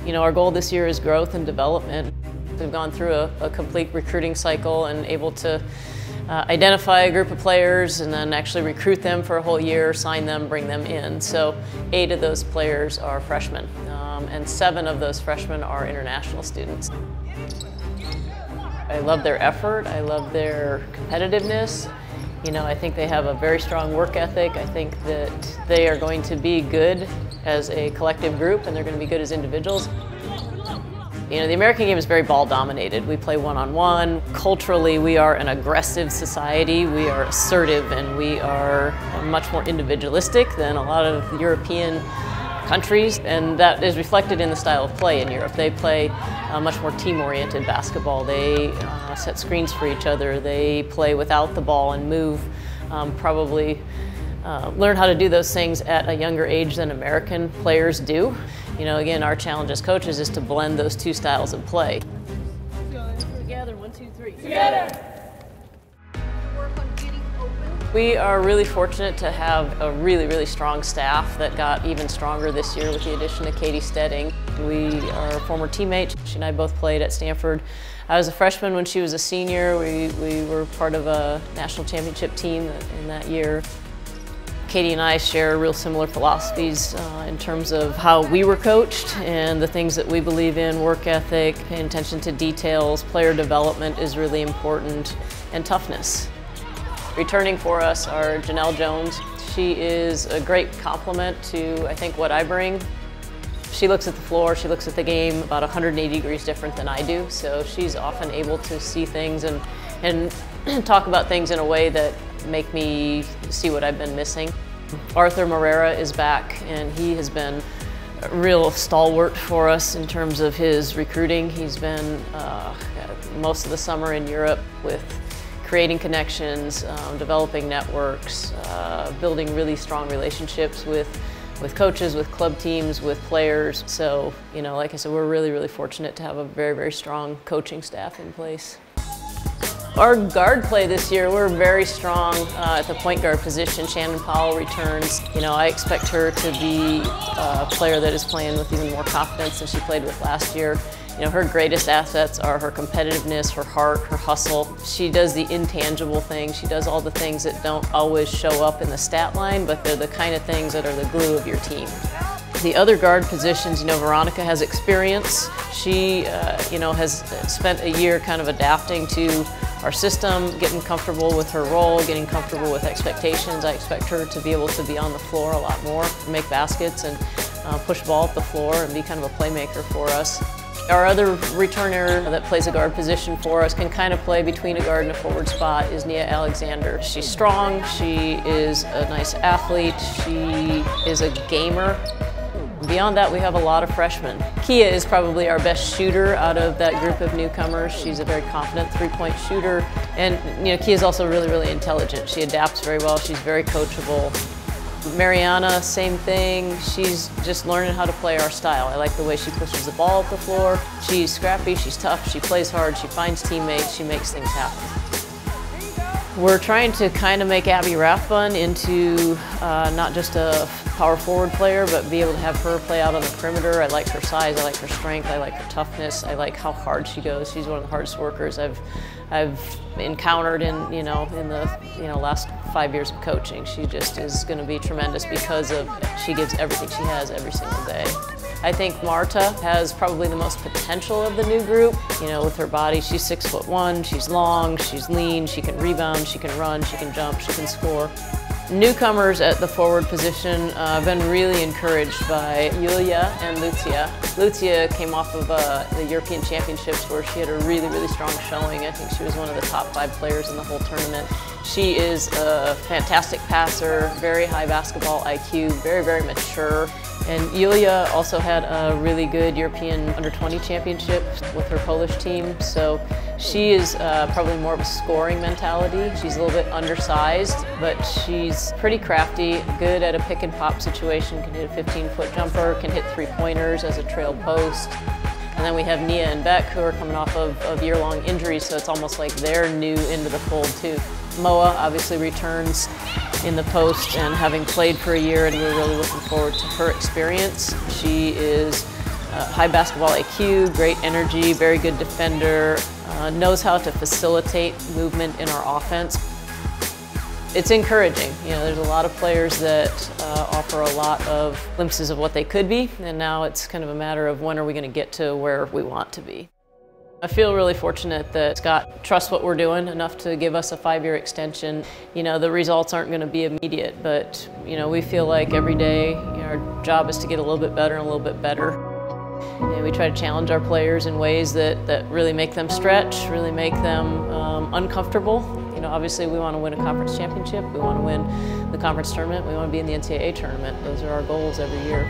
You know, our goal this year is growth and development. We've gone through a complete recruiting cycle and able to identify a group of players and then actually recruit them for a whole year, sign them, bring them in. So 8 of those players are freshmen, and 7 of those freshmen are international students. I love their effort, I love their competitiveness. You know, I think they have a very strong work ethic. I think that they are going to be good as a collective group and they're going to be good as individuals. You know, the American game is very ball dominated. We play one-on-one. Culturally, we are an aggressive society. We are assertive and we are much more individualistic than a lot of European countries, and that is reflected in the style of play in Europe. They play much more team-oriented basketball. They set screens for each other. They play without the ball and move, probably learn how to do those things at a younger age than American players do. You know, again, our challenge as coaches is to blend those 2 styles of play. Together, 1, 2, 3. Together! We are really fortunate to have a really strong staff that got even stronger this year with the addition of Katie Stedding. We are former teammates. She and I both played at Stanford. I was a freshman when she was a senior. We were part of a national championship team in that year. Katie and I share real similar philosophies in terms of how we were coached and the things that we believe in: work ethic, paying attention to details, player development is really important, and toughness. Returning for us are Janelle Jones. She is a great complement to, I think, what I bring. She looks at the floor, she looks at the game about 180 degrees different than I do, so she's often able to see things and talk about things in a way that make me see what I've been missing. Arthur Morera is back, and he has been a real stalwart for us in terms of his recruiting. He's been most of the summer in Europe with creating connections, developing networks, building really strong relationships with coaches, with club teams, with players. So, you know, like I said, we're really fortunate to have a very strong coaching staff in place. Our guard play this year, we're very strong at the point guard position. Shannon Powell returns. You know, I expect her to be a player that is playing with even more confidence than she played with last year. You know, her greatest assets are her competitiveness, her heart, her hustle. She does the intangible things. She does all the things that don't always show up in the stat line, but they're the kind of things that are the glue of your team. The other guard positions, you know, Veronica has experience. She, you know, has spent a year kind of adapting to our system, getting comfortable with her role, getting comfortable with expectations. I expect her to be able to be on the floor a lot more, make baskets and push ball up the floor and be kind of a playmaker for us. Our other returner that plays a guard position for us, can kind of play between a guard and a forward spot, is Nia Alexander. She's strong, she is a nice athlete, she is a gamer. Beyond that, we have a lot of freshmen. Kia is probably our best shooter out of that group of newcomers. She's a very confident 3-point shooter. And you know, Kia is also really intelligent. She adapts very well, she's very coachable. Mariana, same thing. She's just learning how to play our style. I like the way she pushes the ball up the floor. She's scrappy, she's tough, she plays hard, she finds teammates, she makes things happen. We're trying to kind of make Abby Rathbun into not just a power forward player, but be able to have her play out on the perimeter. I like her size, I like her strength, I like her toughness, I like how hard she goes. She's one of the hardest workers I've encountered in the last 5 years of coaching. She just is going to be tremendous because she gives everything she has every single day. I think Marta has probably the most potential of the new group. You know, with her body, she's 6'1", she's long, she's lean, she can rebound, she can run, she can jump, she can score. Newcomers at the forward position, I've been really encouraged by Yulia and Lucia. Lucia came off of the European Championships where she had a really strong showing. I think she was one of the top 5 players in the whole tournament. She is a fantastic passer, very high basketball IQ, very mature. And Yulia also had a really good European Under-20 championship with her Polish team, so she is probably more of a scoring mentality. She's a little bit undersized, but she's pretty crafty, good at a pick and pop situation, can hit a 15-foot jumper, can hit 3-pointers as a trail post. And then we have Nia and Beck, who are coming off of year-long injuries, so it's almost like they're new into the fold too. Moa obviously returns in the post, and having played for a year, and we're really looking forward to her experience. She is high basketball IQ, great energy, very good defender, knows how to facilitate movement in our offense. It's encouraging. You know, there's a lot of players that offer a lot of glimpses of what they could be, and now it's kind of a matter of when are we going to get to where we want to be. I feel really fortunate that Scott trusts what we're doing enough to give us a 5-year extension. You know, the results aren't going to be immediate, but you know, we feel like every day, you know, our job is to get a little bit better and a little bit better. And we try to challenge our players in ways that really make them stretch, really make them uncomfortable. You know, obviously we want to win a conference championship, we want to win the conference tournament, we want to be in the NCAA tournament. Those are our goals every year.